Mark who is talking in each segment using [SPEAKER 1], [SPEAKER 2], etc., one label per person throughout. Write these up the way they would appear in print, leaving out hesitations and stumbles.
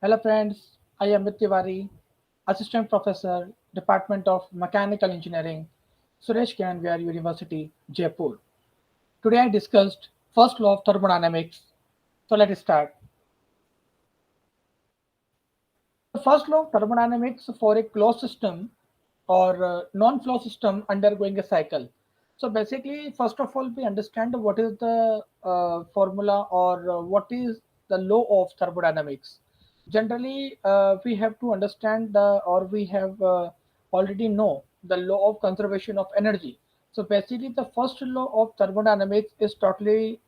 [SPEAKER 1] Hello friends, I am Amit Tiwari, Assistant Professor, Department of Mechanical Engineering, Suresh Kanviar University, Jaipur. Today I discussed first law of thermodynamics. So let's start. The first law of thermodynamics for a closed system or non-flow system undergoing a cycle. So basically, first of all, we understand what is the formula or what is the law of thermodynamics. Generally, we have to understand the or we have already know the law of conservation of energy. So basically, the first law of thermodynamics is totally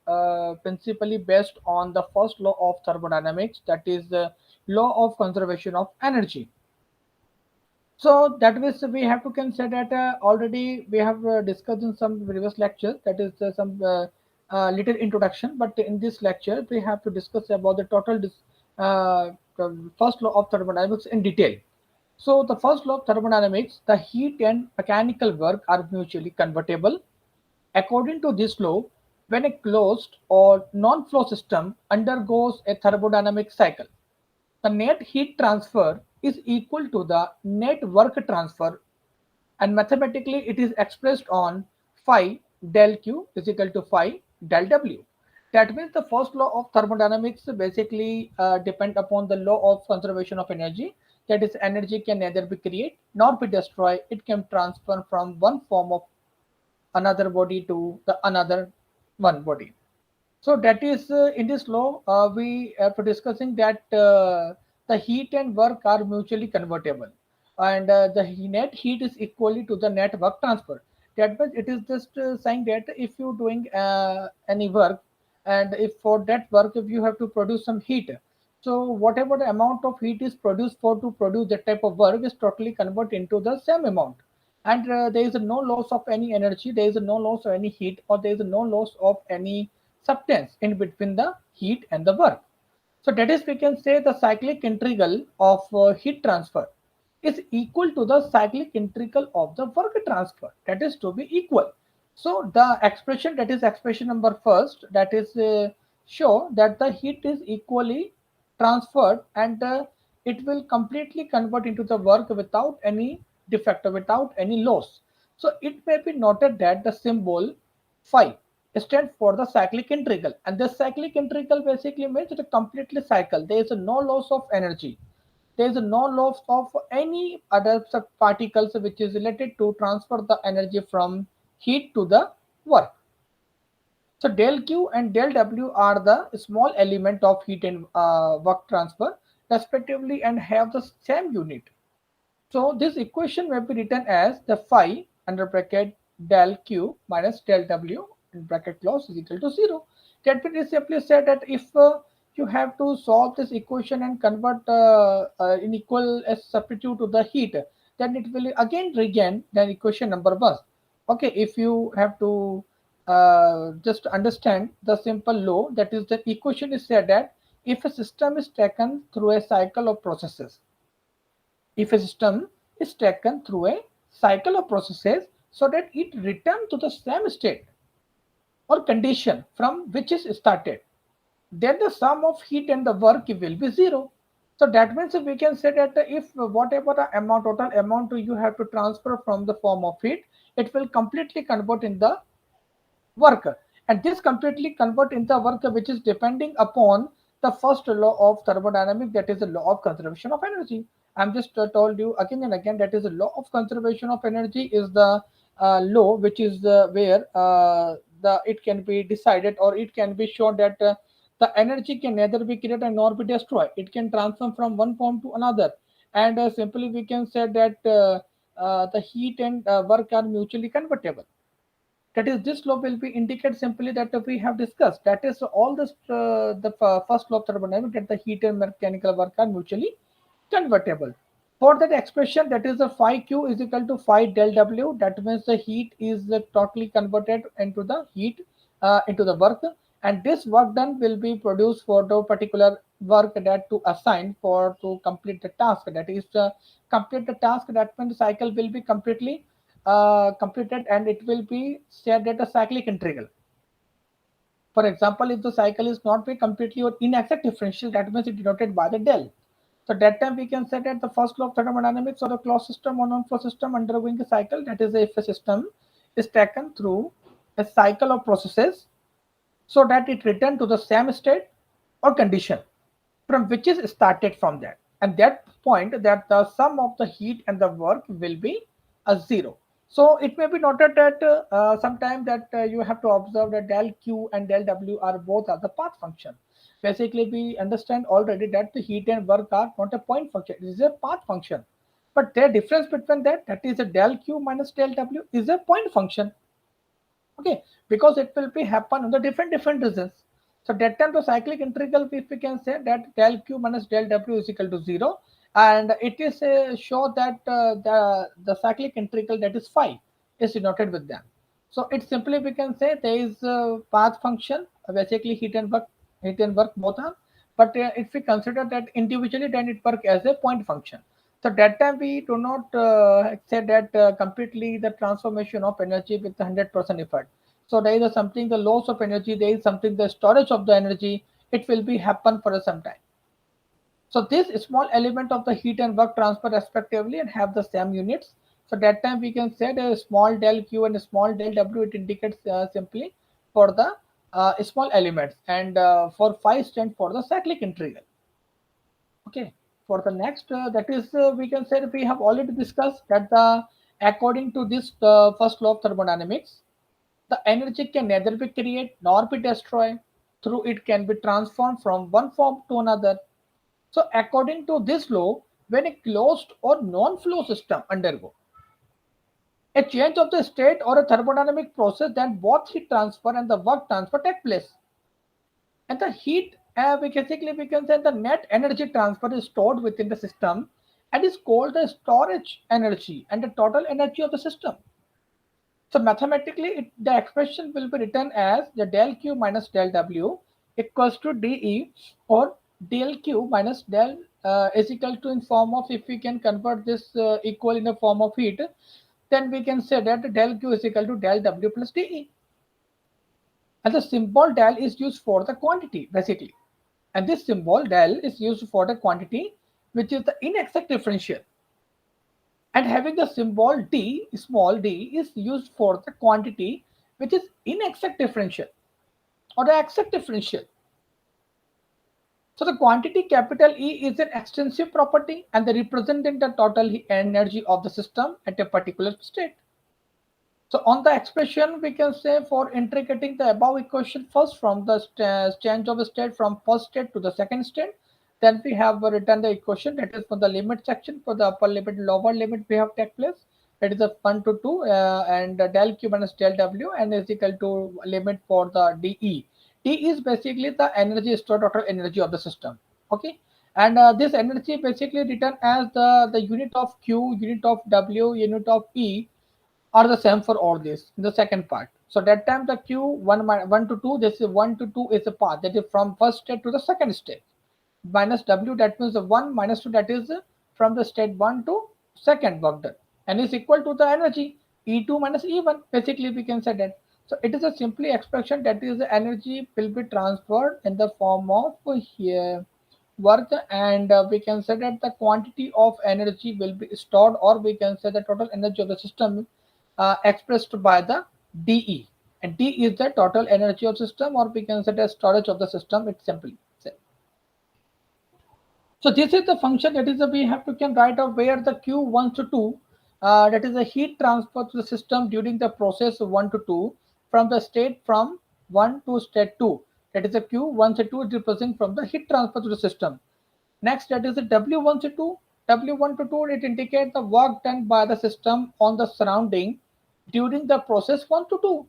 [SPEAKER 1] principally based on the first law of thermodynamics, that is the law of conservation of energy. So that means we have to consider that already we have discussed in some previous lectures. That is some little introduction, but in this lecture we have to discuss about the the first law of thermodynamics in detail. So the first law of thermodynamics, the heat and mechanical work are mutually convertible. According to this law, when a closed or non-flow system undergoes a thermodynamic cycle, the net heat transfer is equal to the net work transfer, and mathematically it is expressed on phi del q is equal to phi del w. That means the first law of thermodynamics basically depend upon the law of conservation of energy. That is, energy can neither be created nor be destroyed. It can transfer from one form of another body to the another one body. So that is in this law we have to discussing that the heat and work are mutually convertible, and the net heat is equally to the net work transfer. That means it is just saying that if you doing any work, and if for that work if you have to produce some heat, so whatever the amount of heat is produced for to produce that type of work is totally convert into the same amount, and there is no loss of any energy, there is no loss of any heat, or there is no loss of any substance in between the heat and the work. So that is, we can say the cyclic integral of heat transfer is equal to the cyclic integral of the work transfer. That is to be equal. So the expression, that is expression number first, that is show that the heat is equally transferred, and it will completely convert into the work without any defect or without any loss. So it may be noted that the symbol phi stands for the cyclic integral, and the cyclic integral basically means it completely cycle. There is no loss of energy, there is no loss of any other particles which is related to transfer the energy from heat to the work. So del Q and del W are the small element of heat and work transfer respectively, and have the same unit. So this equation may be written as the phi under bracket del Q minus del W in bracket close is equal to 0. That means simply said that if you have to solve this equation and convert in equal as substitute to the heat, then it will again regain the equation number 1. Okay, if you have to just understand the simple law, that is the equation is said that if a system is taken through a cycle of processes, if a system is taken through a cycle of processes so that it returns to the same state or condition from which is started, then the sum of heat and the work will be 0. So that means we can say that if whatever the amount, total amount you have to transfer from the form of heat, it will completely convert in the work, and this completely convert in the work which is depending upon the first law of thermodynamics, that is the law of conservation of energy. I'm just told you again and again that is the law of conservation of energy is the law which is where the it can be decided or it can be shown that the energy can neither be created nor be destroyed, it can transform from one form to another, and simply we can say that the heat and work are mutually convertible. That is, this law will be indicate simply that we have discussed, that is all this first law of thermodynamics, that the heat and mechanical work are mutually convertible. For that expression, that is the phi q is equal to phi del w, that means the heat is totally converted into the heat into the work, and this work done will be produced for the particular work that to assign for to complete the task, that is complete the task, that means the cycle will be completely completed, and it will be said that a cyclic integral. For example, if the cycle is not be completely or inexact differential, that means it denoted by the del. So that time we can say that the first law of thermodynamics or a closed system or non-flow system undergoing a cycle, that is if a system is taken through a cycle of processes so that it return to the same state or condition from which is started from that. And that point that the sum of the heat and the work will be a zero. So it may be noted that sometime that you have to observe that del Q and del W are both are the path function. Basically, we understand already that the heat and work are not a point function; it is a path function. But the difference between that is a del Q minus del W is a point function. Okay, because it will be happen on the different reasons. So that time the cyclic integral, if we can say that del Q minus del W is equal to 0, and it is show that the cyclic integral, that is phi, is denoted with them. So it simply we can say there is a path function, basically heat and work both are, but if we consider that individually, then it work as a point function. So that time we do not say that completely the transformation of energy with 100% effort. So there is something the loss of energy, there is something the storage of the energy. It will be happen for some time. So this small element of the heat and work transfer respectively and have the same units. So that time we can say the small del Q and small del W, it indicates simply for the small elements, and for phi stand for the cyclic integral. Okay, for the next, that is, we can say that we have already discussed that the according to this first law of thermodynamics, the energy can neither be created nor be destroyed. Through it can be transformed from one form to another. So according to this law, when a closed or non-flow system undergo a change of the state or a thermodynamic process, then both heat transfer and the work transfer take place. And the heat, we can say the net energy transfer is stored within the system and is called the storage energy and the total energy of the system. So mathematically, the expression will be written as the del Q minus del W equals to dE, or del Q minus del is equal to, in form of, if we can convert this equal in the form of heat, then we can say that del Q is equal to del W plus dE. And the symbol del is used for the quantity basically. And this symbol del is used for the quantity, which is the inexact differential. And having the symbol d, small d, is used for the quantity which is inexact differential or the exact differential. So the quantity capital E is an extensive property and they representing the total energy of the system at a particular state. So on the expression, we can say for integrating the above equation first from the change of state from first state to the second state, then we have written the equation, that is for the limit section. For the upper limit, lower limit, we have take place. That is a 1 to 2 and del Q minus del W, and is equal to limit for the dE. D is basically the energy stored, total energy of the system. Okay, and this energy basically written as the unit of Q, unit of W, unit of E are the same for all this in the second part. So that time the Q 1 to 2, this is 1 to 2 is a path that is from first state to the second state, minus W, that means the 1 minus 2, that is from the state 1 to second work done, and is equal to the energy E2 minus E1. Basically we can say that. So it is a simply expression, that is the energy will be transferred in the form of here work, and we can say that the quantity of energy will be stored, or we can say the total energy of the system expressed by the dE, and D is the total energy of system, or we can say the storage of the system. It's simply say. So this is the function, that is we have to can write out where the Q 1 to 2, that is the heat transfer to the system during the process 1 to 2 from the state from 1 to state 2, that is the Q 1 to 2 is representing from the heat transfer to the system. Next, that is the W1 to 2. W1 to 2, it indicates the work done by the system on the surrounding during the process 1 to 2.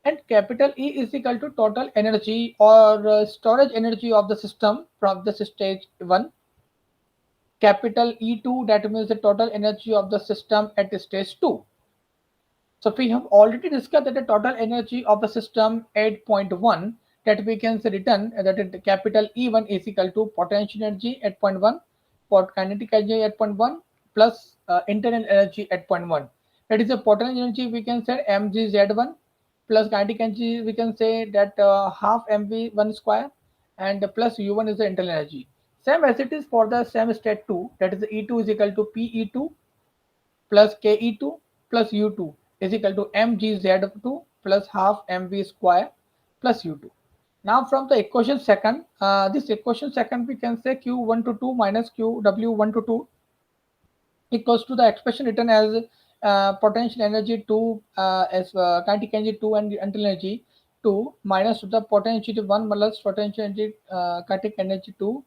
[SPEAKER 1] And capital E is equal to total energy or storage energy of the system from the stage 1. Capital E2, that means the total energy of the system at stage 2. So we have already discussed that the total energy of the system 8.1, that we can written that the capital E1 is equal to potential energy at 0.1, for kinetic energy at 0.1 plus internal energy at 0.1. That is the potential energy, we can say mgz1 plus kinetic energy, we can say that half mv1 square, and plus u1 is the internal energy. Same as it is for the same state 2, that is E2 is equal to PE2 plus KE2 plus U2 is equal to mgz2 plus half mv square plus U2. Now from the equation second, this equation second we can say Q1 to 2 minus QW1 to 2 equals to the expression written as potential energy 2 as kinetic energy 2 and internal energy 2 minus the potential 1 plus potential energy kinetic energy 2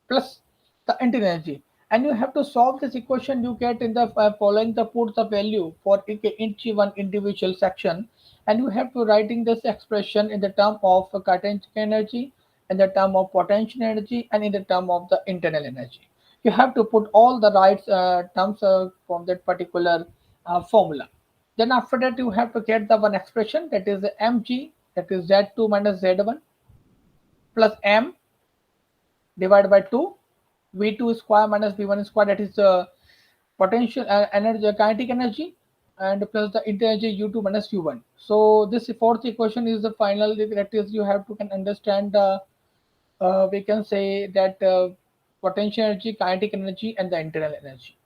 [SPEAKER 1] plus the internal energy. And you have to solve this equation you get in the following the put the value for each one individual section, and you have to writing this expression in the term of kinetic energy, in the term of potential energy, and in the term of the internal energy. You have to put all the right terms from that particular formula. Then after that you have to get the one expression, that is mg, that is z2 minus z1 plus m divided by 2 v2 square minus v1 square, that is the potential energy kinetic energy, and plus the energy u2 minus u1. So this fourth equation is the final, that is you have to can understand we can say that potential energy, kinetic energy, and the internal energy.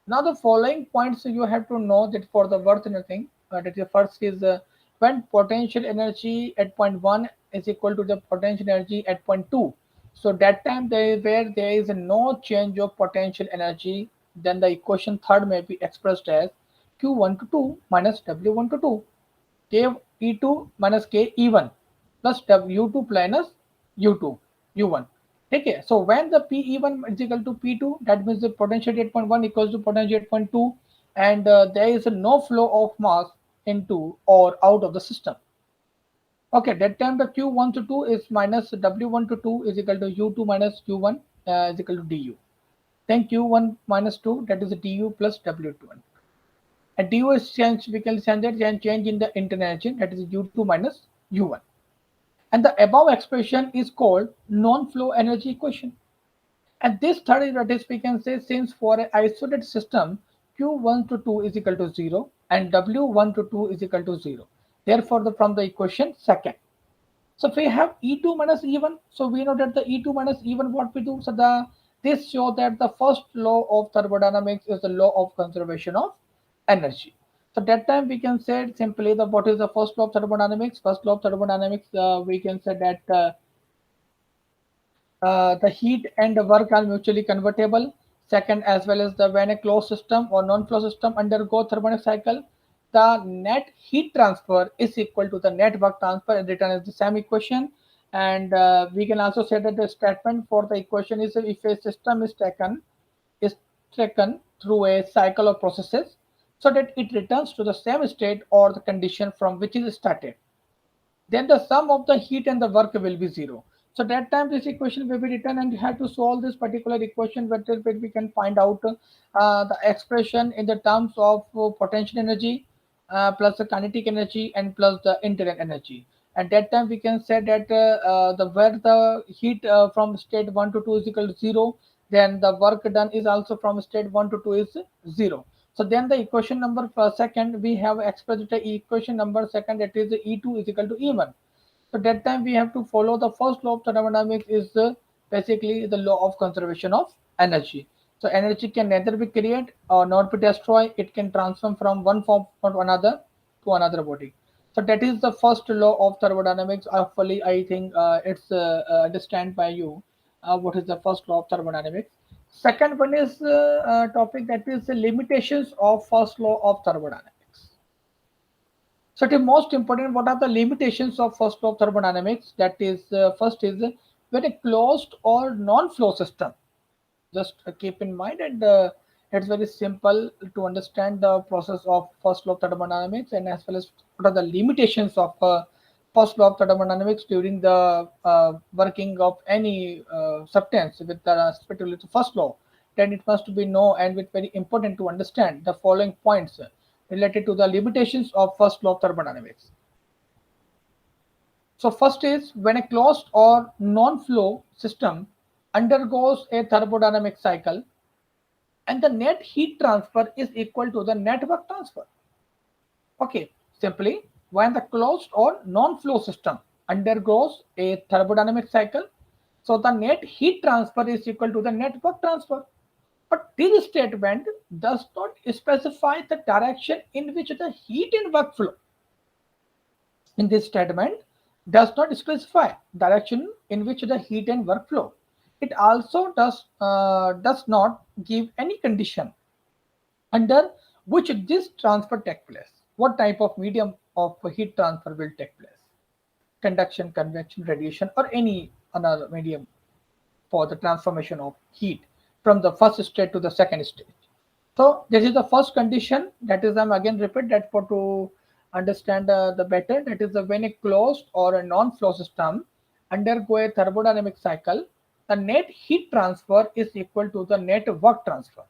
[SPEAKER 1] Now the following points you have to know that for the worth nothing. That the first is when potential energy at point 1 is equal to the potential energy at point 2. So that time where there is no change of potential energy, then the equation third may be expressed as Q1 to 2 minus W1 to 2 K E2 minus K E1 plus W2 minus U2 U1. Okay, so when the PE1 is equal to P2, that means the potential 8.1 equals to potential 8.2, and there is no flow of mass into or out of the system. Okay, that time the Q1 to 2 is minus W1 to 2 is equal to U2 minus Q1 is equal to DU. Then Q1 minus 2, that is DU plus W2. And du is change, we can send that and change in the internal energy, that is u2 minus u1. And the above expression is called non-flow energy equation. And this third that is we can say, since for an isolated system q1 to 2 is equal to 0 and w1 to 2 is equal to 0, therefore the from the equation second. So if we have E2 minus E1, so we know that the E2 minus E1 what we do. So the this show that the first law of thermodynamics is the law of conservation of energy. So that time we can say simply the what is the first law of thermodynamics. First law of thermodynamics we can say that the heat and the work are mutually convertible. Second, as well as the when a closed system or non-closed system undergo thermodynamic cycle, the net heat transfer is equal to the net work transfer, and written as the same equation. And we can also say that the statement for the equation is if a system is taken through a cycle of processes, so that it returns to the same state or the condition from which it started, then the sum of the heat and the work will be zero. So that time this equation will be written, and you have to solve this particular equation where we can find out the expression in the terms of potential energy plus the kinetic energy and plus the internal energy. At that time we can say that the where the heat from state 1 to 2 is equal to 0, then the work done is also from state 1 to 2 is 0. So then the equation number second, we have expressed the equation number second, that is E2 is equal to E1. So that time we have to follow the first law of thermodynamics is basically the law of conservation of energy. So energy can neither be created or not be destroyed. It can transform from one form to another body. So that is the first law of thermodynamics. Hopefully, I think it's understand by you what is the first law of thermodynamics. Second one is topic, that is the limitations of first law of thermodynamics. So the most important, what are the limitations of first law of thermodynamics? That is first is when a closed or non-flow system. Just keep in mind, and it's very simple to understand the process of first law of thermodynamics, and as well as what are the limitations of first law of thermodynamics during the working of any substance with the respect to first law. Then it must be known, and it's very important to understand the following points related to the limitations of first law of thermodynamics. So first is when a closed or non-flow system undergoes a thermodynamic cycle, and the net heat transfer is equal to the net work transfer. Okay, simply when the closed or non-flow system undergoes a thermodynamic cycle, So the net heat transfer is equal to the net work transfer. But this statement does not specify the direction in which the heat and work flow. In this statement does not specify direction in which the heat and work flow. It also does not give any condition under which this transfer take place. What type of medium of heat transfer will take place? Conduction, convection, radiation, or any another medium for the transformation of heat from the first state to the second stage. So this is the first condition. That is, I'm again repeat that for to understand the better. That is, when a closed or a non-flow system undergo a thermodynamic cycle, the net heat transfer is equal to the net work transfer.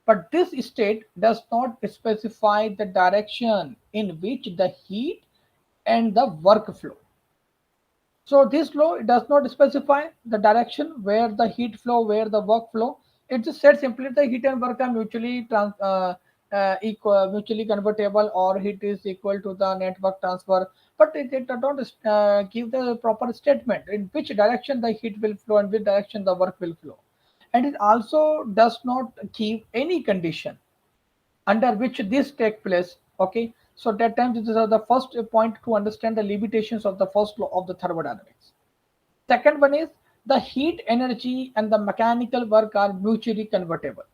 [SPEAKER 1] But this state does not specify the direction in which the heat and the work flow. So this law, it does not specify the direction where the heat flow, where the work flow. It just said simply the heat and work are mutually convertible, or heat is equal to the net work transfer. But it does not give the proper statement in which direction the heat will flow and which direction the work will flow. And it also does not give any condition under which this take place. Okay, so that time this is the first point to understand the limitations of the first law of the thermodynamics. Second one is the heat energy and the mechanical work are mutually convertible.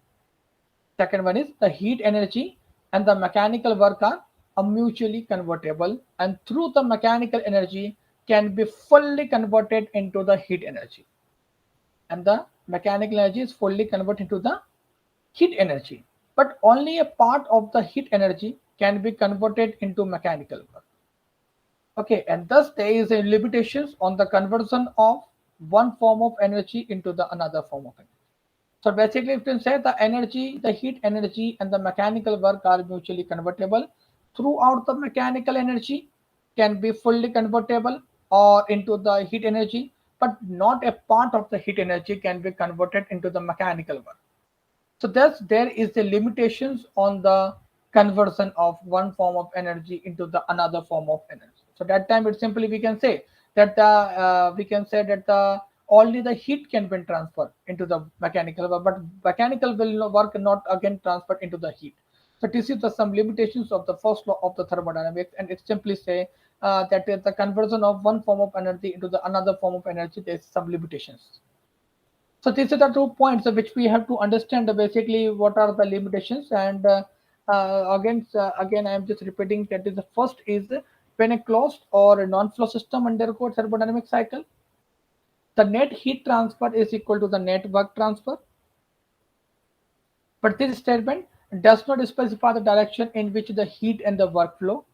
[SPEAKER 1] Second one is the heat energy and the mechanical work are mutually convertible, and through the mechanical energy can be fully converted into the heat energy, and the mechanical energy is fully converted into the heat energy, but only a part of the heat energy can be converted into mechanical work. Okay, and thus there is a limitations on the conversion of one form of energy into the another form of energy. So basically, you can say the energy, the heat energy, and the mechanical work are mutually convertible. Throughout the mechanical energy can be fully convertible or into the heat energy, but not a part of the heat energy can be converted into the mechanical work. So thus there is the limitations on the conversion of one form of energy into the another form of energy. So that time it simply we can say that the only the heat can be transferred into the mechanical work, but mechanical will work not again transferred into the heat. So this is the some limitations of the first law of the thermodynamics, and it simply say that the conversion of one form of energy into the another form of energy, there is some limitations. So these are the 2 points which we have to understand basically what are the limitations. And again, I am just repeating that is the first is when a closed or a non-flow system undergoes thermodynamic cycle, the net heat transfer is equal to the net work transfer. But this statement does not specify the direction in which the heat and the work flow.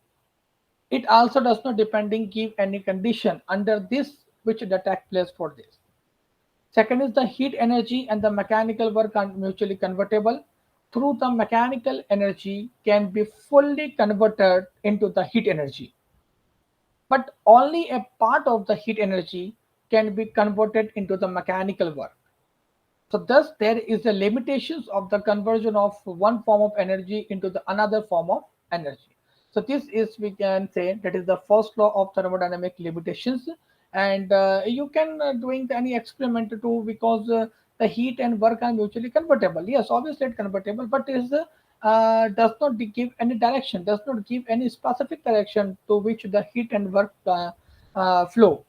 [SPEAKER 1] It also does not depending give any condition under this which the take place for this. Second is the heat energy and the mechanical work are mutually convertible. Through the mechanical energy can be fully converted into the heat energy, but only a part of the heat energy can be converted into the mechanical work. So thus there is a limitations of the conversion of one form of energy into the another form of energy. So this is, we can say, that is the first law of thermodynamic limitations. And you can doing any experiment too, because the heat and work are mutually convertible. Yes, obviously it's convertible, but is does not give any direction, does not give any specific direction to which the heat and work flow,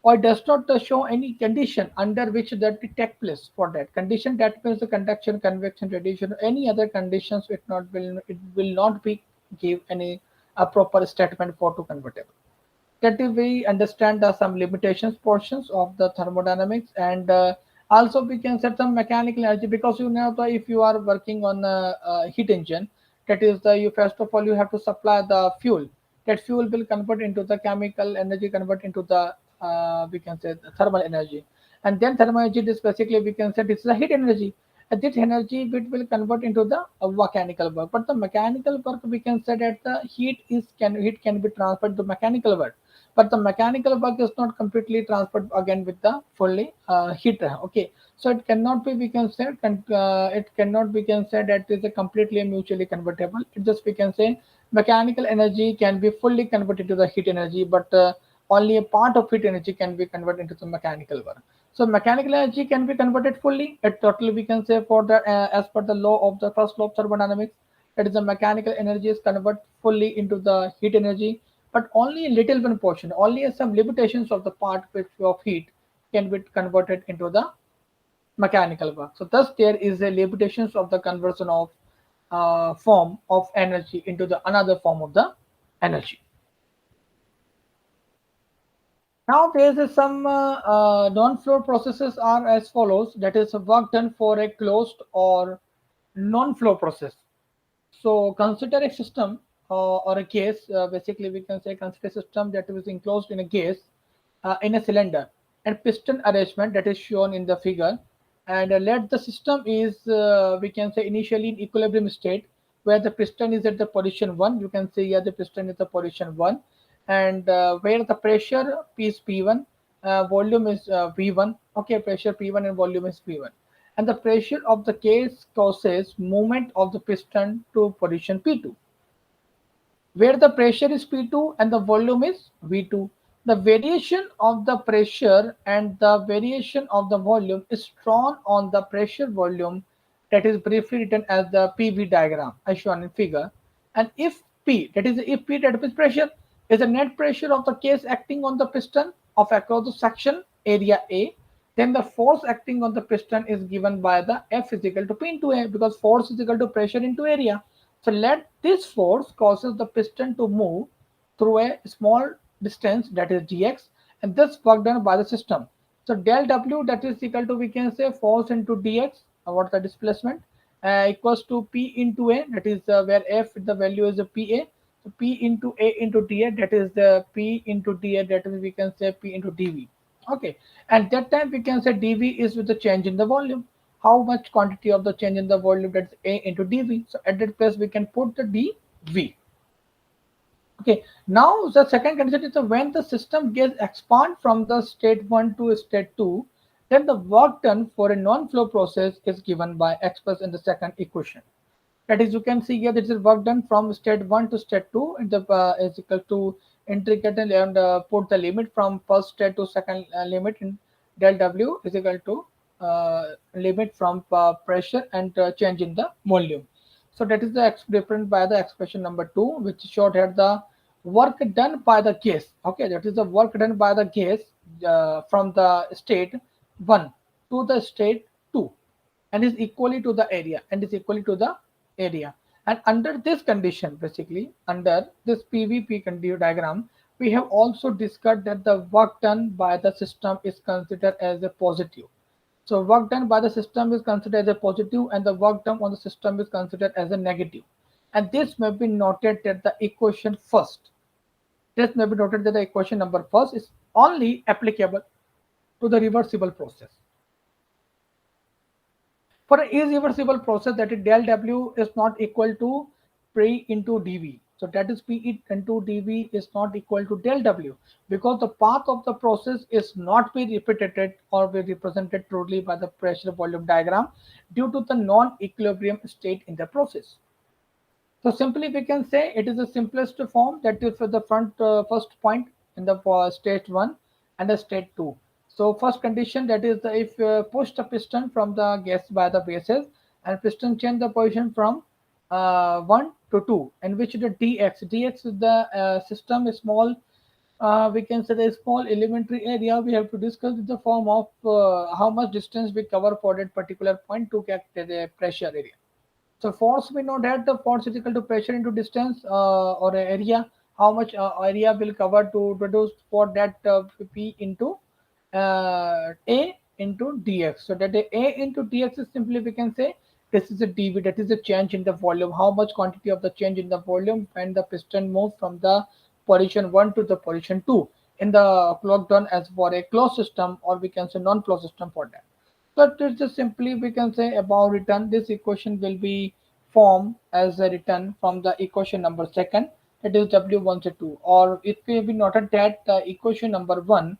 [SPEAKER 1] or does not show any condition under which that it take place. For that condition, that means the conduction, convection, radiation, any other conditions, it will not be give any a proper statement for to convertible. That is, we understand some limitations portions of the thermodynamics. And also we can set some mechanical energy, because you know if you are working on a heat engine, that is the you first of all you have to supply the fuel. That fuel will convert into the chemical energy, convert into the we can say the thermal energy, and then thermal energy is basically we can say this is the heat energy, and this energy it will convert into the mechanical work. But the mechanical work, we can say that the heat can be transferred to mechanical work, but the mechanical work is not completely transferred again with the fully heat. Okay, so it cannot be, we can say, it cannot, we can say, that is a completely mutually convertible. It just, we can say, mechanical energy can be fully converted to the heat energy, but only a part of heat energy can be converted into the mechanical work. So mechanical energy can be converted fully. It totally we can say for the as per the law of the first law of thermodynamics, that is the mechanical energy is converted fully into the heat energy, but only a little one portion, only some limitations of the part which of heat can be converted into the mechanical work. So thus there is a limitations of the conversion of form of energy into the another form of the energy. Now there is some non-flow processes are as follows. That is work done for a closed or non-flow process. So consider a system or a case. Basically, we can say consider a system that is enclosed in a case in a cylinder and piston arrangement that is shown in the figure. And let the system is we can say initially in equilibrium state where the piston is at the position one. You can see here the piston is the position one, and where the pressure is P1, volume is V1. Okay, pressure P1 and volume is V1, and the pressure of the case causes movement of the piston to position P2 where the pressure is P2 and the volume is V2. The variation of the pressure and the variation of the volume is drawn on the pressure volume, that is briefly written as the PV diagram as shown in figure. And if P, that is if P, that is pressure, is the net pressure of the case acting on the piston of across the section area A, then the force acting on the piston is given by the F is equal to P into A, because force is equal to pressure into area. So let this force causes the piston to move through a small distance, that is dx, and this work done by the system. So del W, that is equal to we can say force into dx, what the displacement, equals to P into A, that is where F the value is a PA. So P into A into dA, that is the P into dA, that is we can say P into dV. Okay, and that time we can say dV is with the change in the volume. How much quantity of the change in the volume, that's A into dV. So at that place we can put the dV. Okay, now the second condition is when the system gets expand from the state 1 to state 2, then the work done for a non-flow process is given by expressed in the second equation. That is, you can see here this is work done from state 1 to state 2 and the is equal to integrate and put the limit from first state to second limit in del W is equal to limit from pressure and change in the volume. So that is the different by the expression number 2, which showed here the work done by the gas. Okay, that is the work done by the gas from the state 1 to the state 2, and is equally to the area, and is equally to the area. And under this condition, basically under this PVP diagram, we have also discussed that the work done by the system is considered as a positive. So work done by the system is considered as a positive, and the work done on the system is considered as a negative. And this may be noted that the equation first. This may be noted that the equation number first is only applicable to the reversible process. For an irreversible process, that is del W is not equal to P into dV. So that is P into dV is not equal to del W, because the path of the process is not be repeated or be represented truly by the pressure volume diagram due to the non-equilibrium state in the process. So simply we can say it is the simplest form, that is for the first point in the state 1 and the state 2. So first condition, that is the, if push the piston from the gas by the bases and piston change the position from 1 to 2, in which the dx is the system is small, we can say the small elementary area we have to discuss in the form of how much distance we cover for that particular point to get the pressure area. So force, we know that the force is equal to pressure into distance or area. How much area will cover to produce for that P into A into dx. So that the A into dx is simply we can say this is a dV, that is a change in the volume. How much quantity of the change in the volume when the piston moves from the position 1 to the position 2 in the clock done as for a closed system, or we can say non-closed system for that. So it is just simply we can say about return. This equation will be formed as a return from the equation number second, that is W1 2, or it will be noted that the equation number 1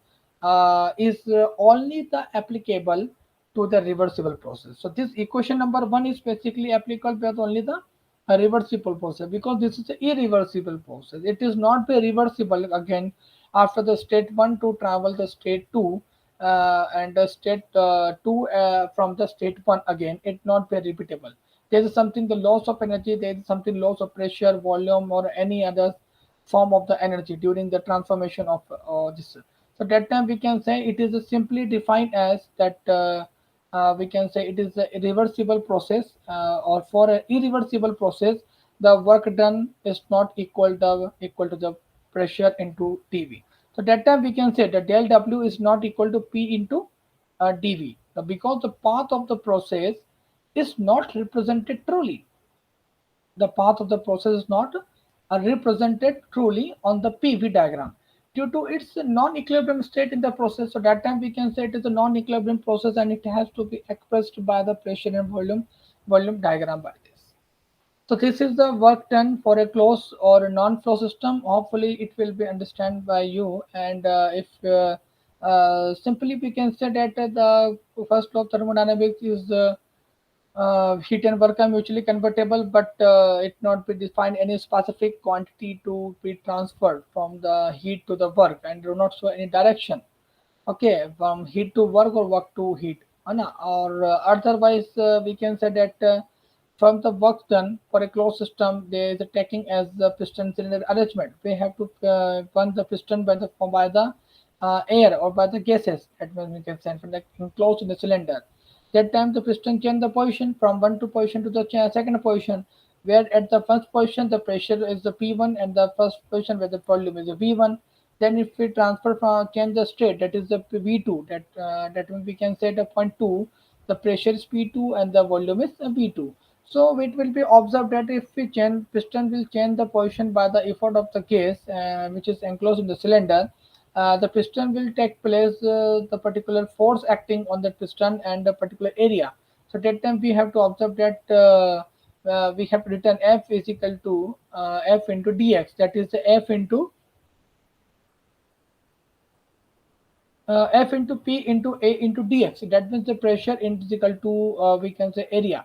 [SPEAKER 1] is only the applicable to the reversible process. So this equation number 1 is basically applicable with only the reversible process, because this is an irreversible process. It is not be reversible again after the state 1 to travel the state 2, and the state 2 from the state 1 again, it not be repeatable. There is something the loss of energy, there is something loss of pressure, volume, or any other form of the energy during the transformation of this. So that time we can say it is simply defined as that we can say it is a irreversible process, or for an irreversible process, the work done is not equal to the pressure into dV. So that time we can say that del W is not equal to P into dV. Now, because the path of the process is not represented truly, the path of the process is not represented truly on the PV diagram due to its non-equilibrium state in the process. So that time we can say it is a non-equilibrium process and it has to be expressed by the pressure and volume diagram by this. So this is the work done for a closed or a non-flow system. Hopefully, it will be understood by you. And if simply we can say that the first law of thermodynamics is heat and work are mutually convertible, but it not be defined any specific quantity to be transferred from the heat to the work and do not show any direction. Okay, from heat to work or work to heat. Or otherwise, we can say that from the work done for a closed system, there is a taking as the piston cylinder arrangement. We have to run the piston by the air or by the gases. That means we can send from the enclosed in the cylinder. That time the piston change the position from one to position to the second position, where at the first position the pressure is the P1 and the first position where the volume is the V1. Then if we transfer from change the state, that is the V2, that means we can say the point 2, the pressure is P2 and the volume is V2. So it will be observed that if we change, piston will change the position by the effort of the gas which is enclosed in the cylinder. The piston will take place the particular force acting on the piston and the particular area. So that time we have to observe that we have written F is equal to F into dx, that is the F into P into A into dx. That means the pressure is equal to we can say area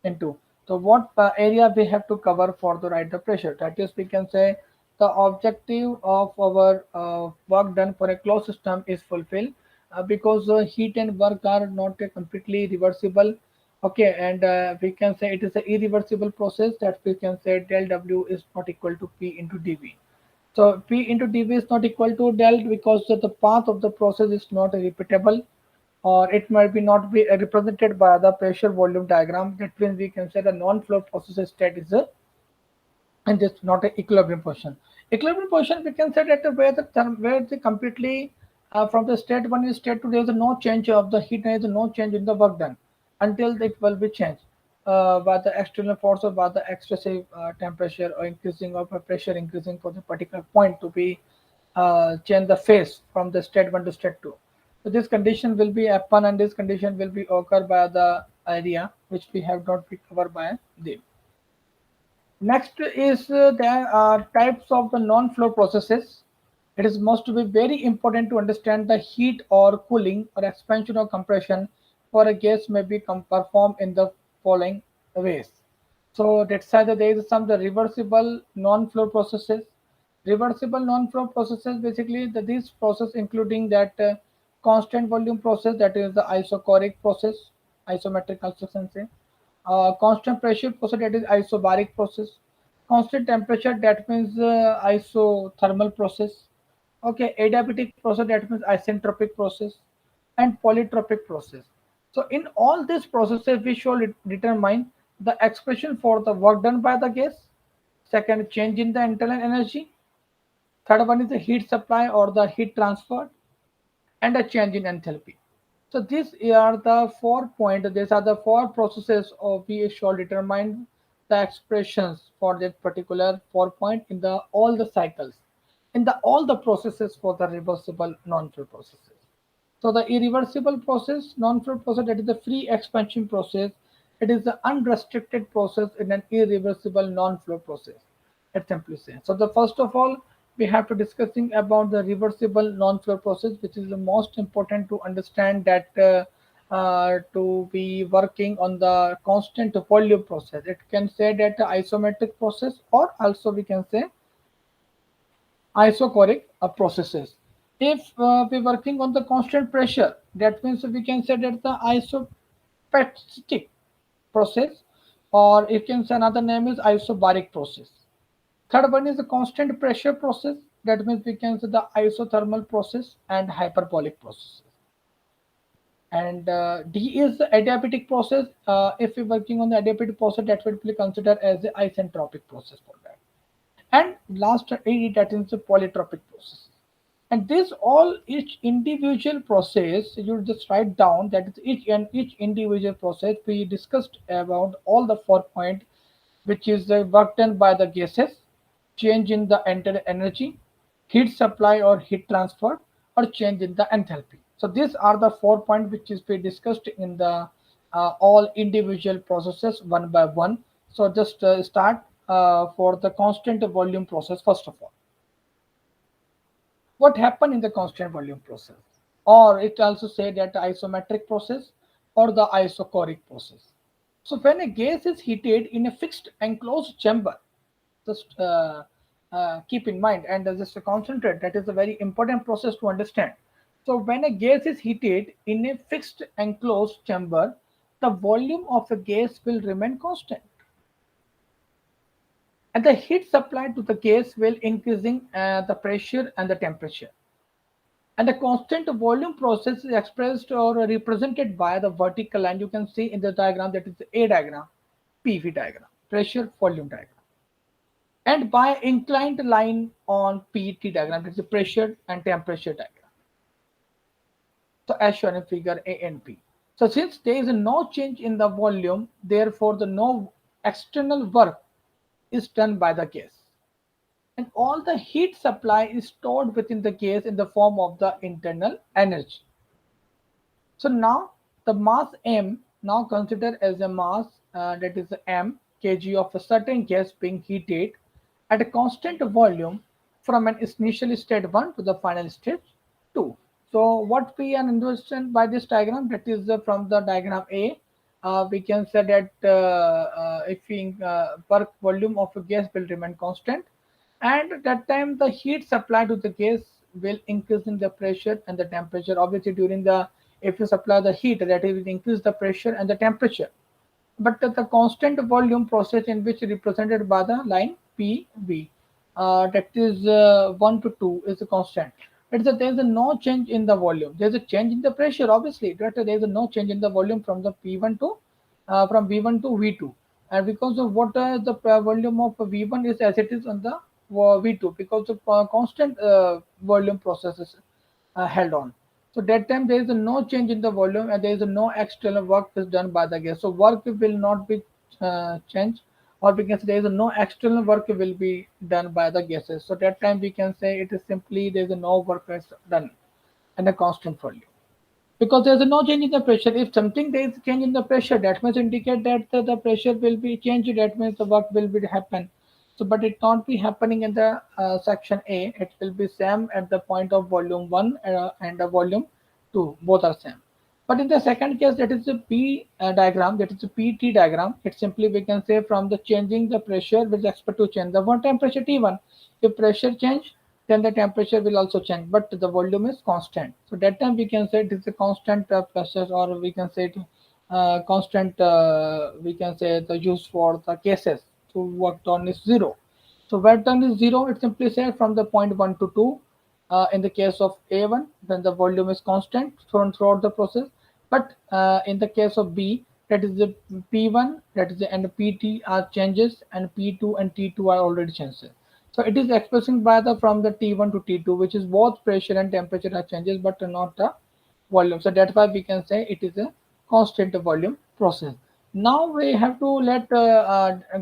[SPEAKER 1] into. So what area we have to cover for the right the pressure? That is, we can say the objective of our work done for a closed system is fulfilled because heat and work are not completely reversible. Okay, and we can say it is an irreversible process, that we can say del W is not equal to P into dV. So P into dV is not equal to del because the path of the process is not repeatable, or it might be not be represented by the pressure volume diagram. That means we can say the non-flow process state is a, and it's not an equilibrium position. Equilibrium position we can say that where the completely from the state one is state two, there is no change of the heat, there is no change in the work done until it will be changed by the external force or by the excessive temperature or increasing of pressure increasing for the particular point to be change the phase from the state one to state two. So this condition will be happen and this condition will be occur by the area which we have not been covered by them. Next is there are types of the non-flow processes. It is must be very important to understand the heat or cooling or expansion or compression for a gas may be performed in the following ways. So that's why there is some the reversible non-flow processes. Reversible non-flow processes basically these process including that constant volume process, that is the isochoric process, isometric construction say. Constant pressure process, that is isobaric process. Constant temperature, that means isothermal process. Okay, adiabatic process, that means isentropic process, and polytropic process. So in all these processes, we should determine the expression for the work done by the gas. Second, change in the internal energy. Third one is the heat supply or the heat transfer, and a change in enthalpy. So these are the 4 points. These are the four processes of we shall determine the expressions for that particular 4 point in the all the cycles, in the all the processes for the reversible non-flow processes. So the irreversible process, non-flow process, that is the free expansion process. It is the unrestricted process in an irreversible non-flow process. Let's simply say. So the first of all, we have to discussing about the reversible non-flow process, which is the most important to understand that to be working on the constant volume process. It can say that the isometric process, or also we can say isochoric processes. If we're working on the constant pressure, that means we can say that the isopacific process, or you can say another name is isobaric process. Third one is the constant pressure process. That means we can say the isothermal process and hyperbolic process. And D is the adiabatic process. If we're working on the adiabatic process, that would be considered as the isentropic process for that. And last E, that is the polytropic process. And this all each individual process you just write down that is each individual process we discussed about all the 4 points, which is the work done by the gases, change in the entered energy, heat supply or heat transfer, or change in the enthalpy. So these are the 4 points which is we discussed in the all individual processes one by one. So just start for the constant volume process first of all. What happened in the constant volume process, or it also say that isometric process or the isochoric process. So when a gas is heated in a fixed enclosed chamber, just keep in mind and just concentrate, that is a very important process to understand. So when a gas is heated in a fixed enclosed chamber, the volume of a gas will remain constant, and the heat supplied to the gas will increasing the pressure and the temperature. And the constant volume process is expressed or represented by the vertical line you can see in the diagram, that is the A diagram, PV diagram, pressure volume diagram, and by inclined line on PET diagram, that is the pressure and temperature diagram. So as shown in figure A and B. So since there is no change in the volume, therefore the no external work is done by the gas, and all the heat supply is stored within the gas in the form of the internal energy. So now the mass m, now consider as a mass, that is m kg of a certain gas being heated at a constant volume from an initial state 1 to the final state 2. So what we understand by this diagram, that is from the diagram A, we can say that if we work volume of a gas will remain constant, and at that time the heat supply to the gas will increase in the pressure and the temperature. Obviously during the, if you supply the heat, that it will increase the pressure and the temperature, but the constant volume process in which represented by the line PV, that is 1 to 2 is a constant. It's a, there is a no change in the volume. There is a change in the pressure, obviously, but there is a no change in the volume from the P1 to from V1 to V2, and because of what the volume of V1 is as it is on the V2, because of constant volume process is held on. So that time there is no change in the volume and there is no external work is done by the gas. So work will not be changed, or we can say there is no external work will be done by the gases. So that time we can say it is simply there is no work is done and a constant volume, because there is no change in the pressure. If something there is change in the pressure, that must indicate that the pressure will be changed. That means the work will be happen. So, but it not be happening in the section A. It will be same at the point of volume one and the volume two. Both are same. But in the second case, that is the P diagram. That is the PT diagram. It simply we can say from the changing the pressure with respect to change the one temperature T1. If pressure change, then the temperature will also change, but the volume is constant. So that time we can say it is a constant process, or we can say it, constant. We can say the use for the cases to work done is zero. So work done is zero. It simply says from the point 1 to 2. In the case of A1, then the volume is constant throughout the process. But in the case of B, that is the P1, that is the, and PT are changes, and P2 and T2 are already changes. So it is expressing by the from the T1 to T2, which is both pressure and temperature are changes, but not the volume. So that's why we can say it is a constant volume process. Now we have to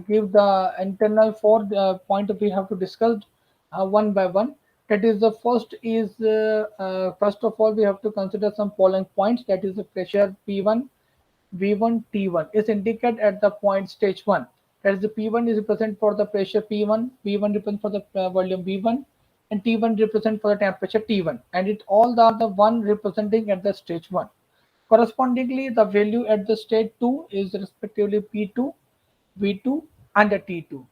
[SPEAKER 1] give the internal four point we have to discuss one by one. That is the first is first of all we have to consider some following points. That is the pressure P1, V1, T1 is indicated at the point stage 1. That is the P1 is represent for the pressure P1, V1 represent for the volume V1, and T1 represent for the temperature T1. And it all are the one representing at the stage 1. Correspondingly, the value at the stage 2 is respectively P2, V2, and the T2.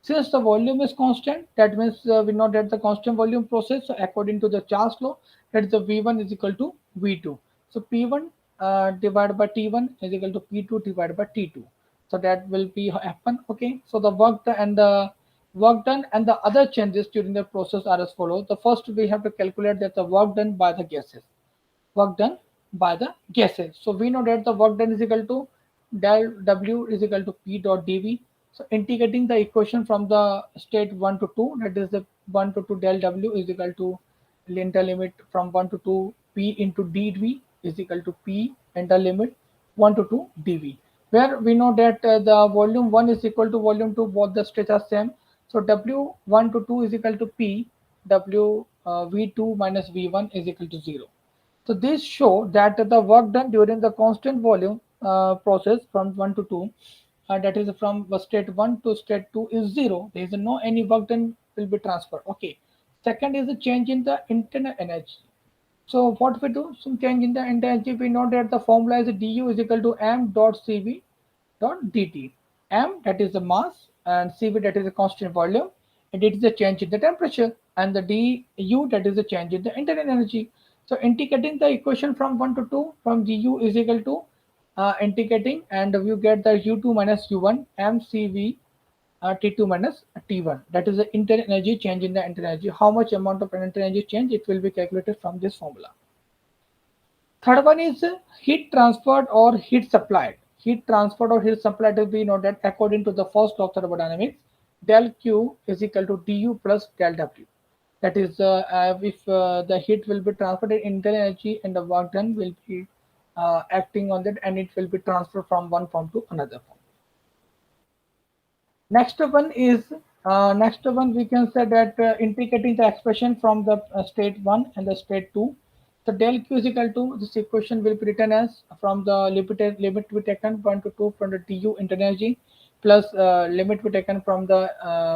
[SPEAKER 1] Since the volume is constant, that means we know that the constant volume process. So according to the Charles law, that is the V1 is equal to V2. So P1 divided by T1 is equal to P2 divided by T2. So that will be happen. Okay. So the work done and the other changes during the process are as follows. The first we have to calculate that the work done by the gases. Work done by the gases. So we know that the work done is equal to del W is equal to P dot dV. So integrating the equation from the state 1 to 2, that is the 1 to 2 del W is equal to inter limit from 1 to 2 P into dV is equal to P inter limit 1 to 2 dV. Where we know that the volume 1 is equal to volume 2, both the states are same. So W1 to 2 is equal to P, W V2 minus V1 is equal to 0. So these show that the work done during the constant volume process from 1 to 2, that is from state 1 to state 2 is 0. There is no any work done will be transferred. Okay. Second is the change in the internal energy. So what we do, some change in the energy, we know that the formula is du is equal to m dot cv dot dt. M, that is the mass, and cv, that is the constant volume, and it is the change in the temperature, and the du, that is the change in the internal energy. So integrating the equation from 1 to 2, from du is equal to integrating, and you get the u2 minus u1 mcv T2 minus T1. That is the internal energy change in the internal energy. How much amount of internal energy change, it will be calculated from this formula. Third one is heat transferred or heat supplied. Heat transferred or heat supplied, we know that according to the first law of thermodynamics, del Q is equal to du plus del W. That is, if the heat will be transferred in internal energy and the work done will be acting on that, and it will be transferred from one form to another form. Next one we can say that integrating the expression from the state 1 and the state 2. So del q is equal to, this equation will be written as from the limit we taken 1 to 2 from the du internal energy plus limit we taken from the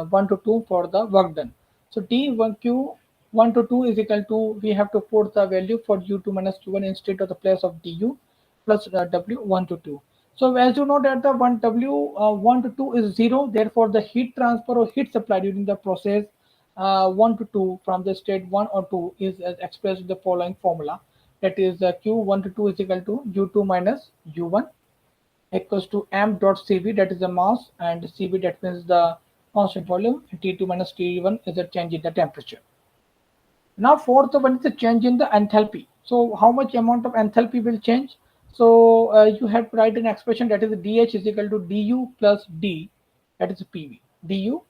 [SPEAKER 1] 1 to 2 for the work done. So d1 q 1 to 2 is equal to, we have to put the value for u2 minus u1 instead of the place of du plus w1 to 2. So as you know that the one W1 to 2 is 0, therefore the heat transfer or heat supply during the process 1 to 2 from the state 1 or 2 is expressed in the following formula. That is Q1 to 2 is equal to U2 minus U1 equals to m dot Cv, that is the mass, and Cv, that means the constant volume, and T2 minus T1 is the change in the temperature. Now fourth one is the change in the enthalpy. So how much amount of enthalpy will change? So you have to write an expression, that is dH is equal to du plus d, that is PV. Du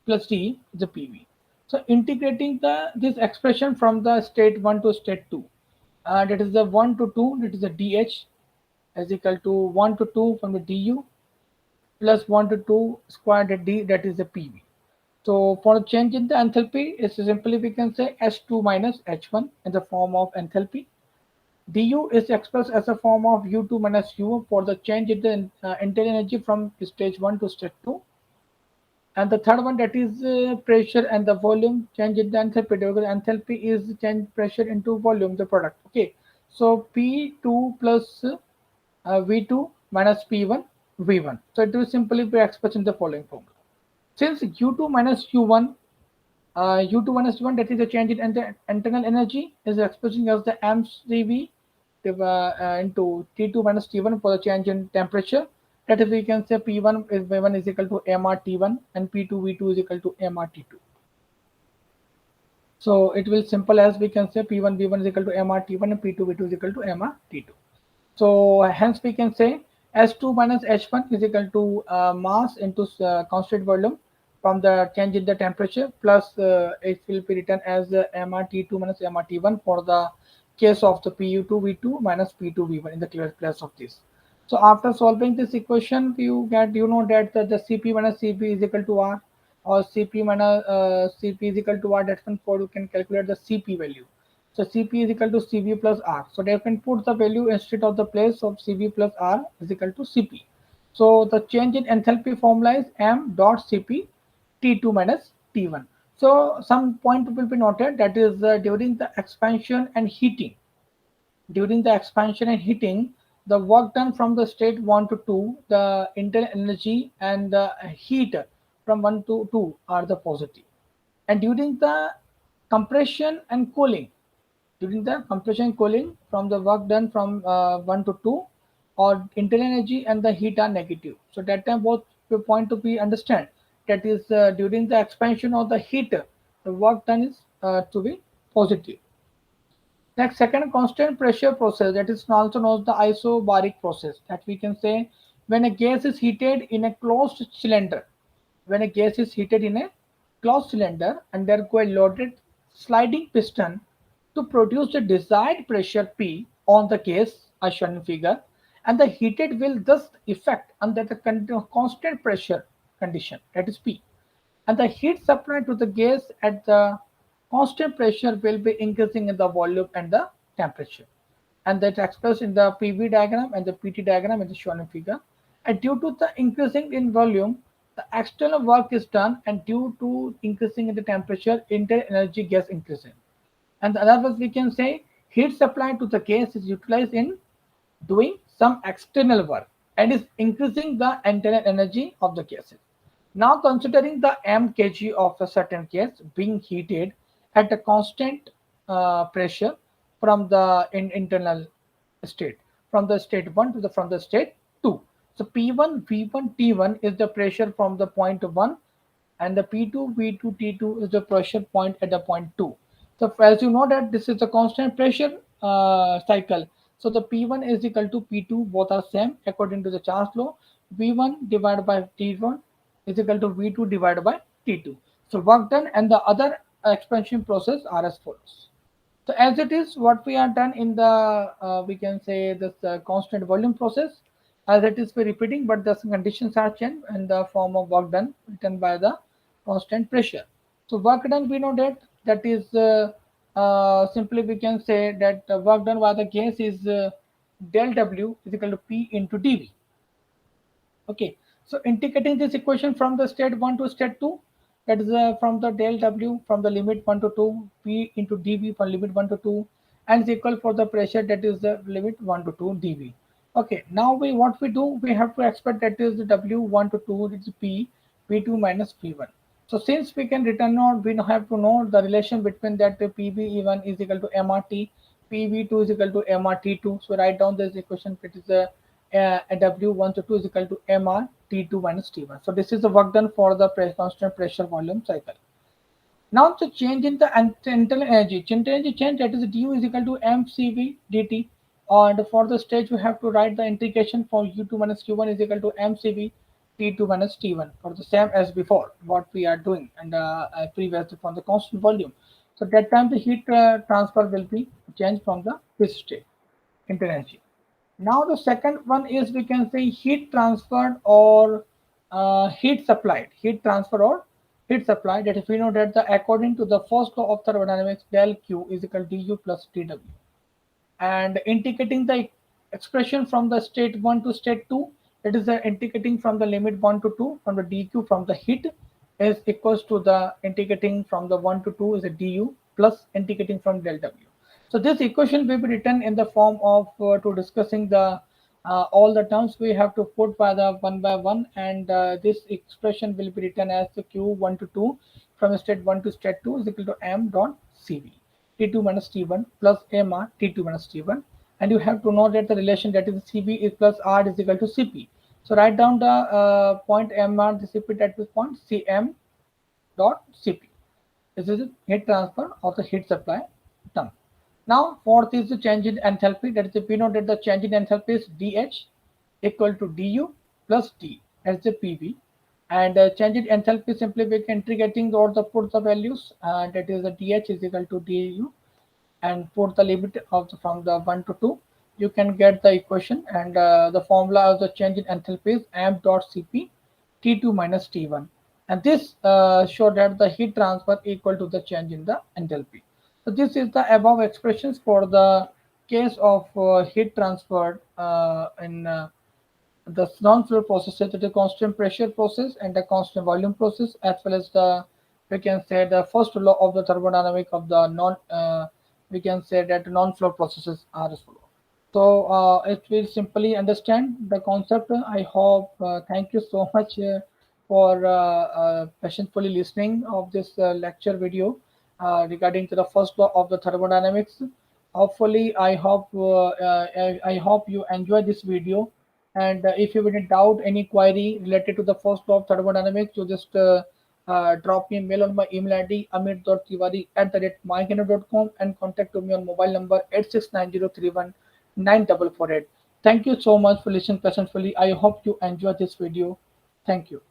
[SPEAKER 1] plus d is the PV. So integrating this expression from the state 1 to state 2, that is the 1 to 2, that is the dH is equal to 1 to 2 from the du plus 1 to 2 squared d, that is the PV. So for change in the enthalpy, it's simply we can say H2 minus H1 in the form of enthalpy. Du is expressed as a form of U2 minus U for the change in the internal energy from stage 1 to stage 2. And the third one, that is pressure and the volume change in the enthalpy, because enthalpy is change pressure into volume, the product. Okay, so P2 plus V2 minus P1 V1. So it will simply be expressed in the following formula. Since U2 minus U1, U2 minus U1, that is a change in the internal energy, is expressing as the mCV into T2 minus T1 for the change in temperature. That is, we can say P1 is V1 is equal to mRT1 and P2 V2 is equal to mRT2. So it will simple as we can say P1 V1 is equal to mRT1 and P2 V2 is equal to mRT2. So hence we can say S2 minus H1 is equal to mass into constant volume from the change in the temperature, plus it will be written as mRT2 minus mRT1 for the case of the Pu2 V2 minus P2 V1 in the place of this. So after solving this equation, you know that the Cp minus Cp is equal to R, or Cp minus Cp is equal to R. That's one for you can calculate the Cp value. So Cp is equal to Cv plus R. So they can put the value instead of the place of Cv plus R is equal to Cp. So the change in enthalpy formula is m dot Cp T2 minus T1. So some point will be noted, that is during the expansion and heating. During the expansion and heating, the work done from the state 1 to 2, the internal energy and the heat from 1 to 2 are the positive. And during the compression and cooling, from the work done from 1 to 2, or internal energy and the heat are negative. So that time both point to be understand, that is during the expansion of the heat, the work done is to be positive. Next, second, constant pressure process, that is also known as the isobaric process, that we can say when a gas is heated in a closed cylinder, undergo a loaded sliding piston to produce the desired pressure P on the gas as shown in figure, and the heated will thus effect under the constant pressure condition, that is P, and the heat supply to the gas at the constant pressure will be increasing in the volume and the temperature, and that expressed in the PV diagram and the PT diagram in the shown in figure. And due to the increasing in volume, the external work is done, and due to increasing in the temperature, internal energy gas increasing. And the other words we can say, heat supply to the gas is utilized in doing some external work and is increasing the internal energy of the gases. Now considering the mkg of a certain gas being heated at a constant pressure from the internal state, from the state 1 to the from the state 2. So P1, V1, T1 is the pressure from the point 1, and the P2, V2, T2 is the pressure point at the point 2. So as you know that this is a constant pressure cycle. So the P1 is equal to P2, both are same according to the Charles law. V1 divided by T1 is equal to V2 divided by T2. So work done and the other expansion process are as follows. So as it is what we are done in the we can say this constant volume process, as it is we repeating, but the conditions are changed in the form of work done written by the constant pressure. So work done, we know that that is simply we can say that work done by the gas is del W is equal to P into dV. Okay, so integrating this equation from the state 1 to state 2, that is from the del W from the limit 1 to 2, P into dV from limit 1 to 2, and is equal for the pressure, that is the limit 1 to 2 dV. Okay, now what we do, we have to expect that is the W1 to 2 is P, P2 minus P1. So since we can return out, we have to know the relation between that PV1 is equal to MRT, PV2 is equal to MRT2. So write down this equation, it is a W1 to 2 is equal to Mr T2 minus T1. So this is the work done for the constant pressure volume cycle. Now the change in the internal energy. Internal energy change, that is du is equal to mCV dt. And for the stage we have to write the integration for U2 minus Q1 is equal to mCV T2 minus T1 for the same as before what we are doing, and previously from the constant volume. So that time the heat transfer will be changed from the this state internal energy. Now the second one is we can say heat transferred or heat supplied. Heat transfer or heat supplied. That if we know that the according to the first law of thermodynamics, del Q is equal to du plus dw, and integrating the expression from the state 1 to state 2, that is the integrating from the limit 1 to 2 from the dq from the heat is equals to the integrating from the 1 to 2 is a du plus integrating from del w. So this equation will be written in the form of to discussing the all the terms we have to put by the one by one, and this expression will be written as the q1 to 2 from state 1 to state 2 is equal to m dot cv T2 minus T1 plus MR T2 minus T1, and you have to know that the relation, that is Cv is plus R is equal to Cp. So write down the point MR, the Cp at this point Cm dot Cp. This is heat transfer of the heat supply term. Now fourth is the change in enthalpy, that is if we know that the change in enthalpy is dH equal to du plus d, that's the PV. And change in enthalpy simply we can integrating or the put the values, that is the dH is equal to du, and put the limit of from the 1 to 2, you can get the equation, and the formula of the change in enthalpy is m dot Cp T2 minus T1, and this show that the heat transfer equal to the change in the enthalpy. So this is the above expressions for the case of heat transfer in the non-fluid processes, the constant pressure process and the constant volume process, as well as the we can say the first law of the thermodynamic of the non we can say that non-flow processes are as follows. So it will simply understand the concept. I hope. Thank you so much for patientfully listening of this lecture video regarding to the first law of the thermodynamics. Hopefully, I hope you enjoy this video. And if you have any doubt, any query related to the first law of thermodynamics, you just drop me a mail on my email ID amit.tiwari@mykinno.com and contact me on mobile number 8690319448. Thank you so much for listening patiently. I hope you enjoy this video. Thank you.